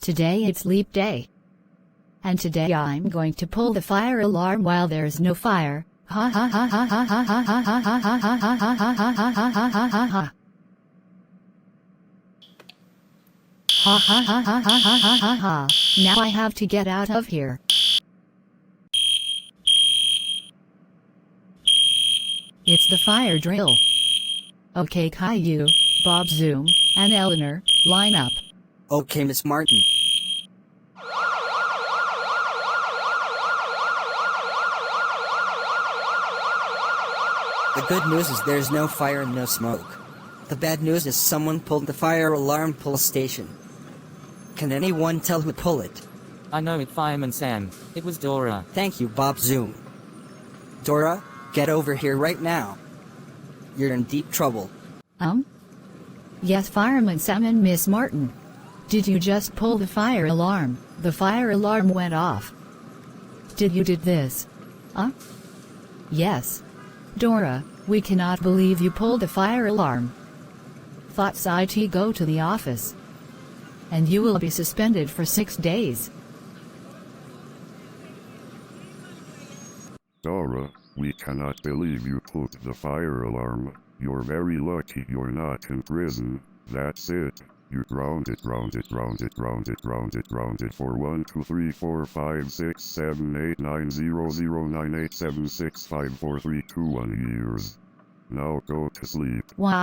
Today it's leap day. And today I'm going to pull the fire alarm while there's no fire. Ha ha ha ha ha ha ha ha ha ha ha ha ha ha ha ha ha. Ha ha ha ha ha ha ha ha ha. Now I have to get out of here. It's the fire drill. Okay, Caillou, Bob Zoom, and Eleanor, line up. Okay, Miss Martin. The good news is there's no fire and no smoke. The bad news is someone pulled the fire alarm pull station. Can anyone tell who pulled it? I know it, Fireman Sam. It was Dora. Thank you, Bob Zoom. Dora, get over here right now. You're in deep trouble. Yes, Fireman Sam and Miss Martin. Did you just pull the fire alarm? The fire alarm went off. Did you did this? Yes. Dora, we cannot believe you pulled the fire alarm. Thoughts IT go to the office. And you will be suspended for 6 days. Dora, we cannot believe you pulled the fire alarm. You're very lucky you're not in prison. That's it. You grounded for 1, 2, 3, 4, 5, 6, 7, 8, 9, 0, 0, 9, 8, 7, 6, 5, 4, 3, 2, 1 years. Now go to sleep. Wah.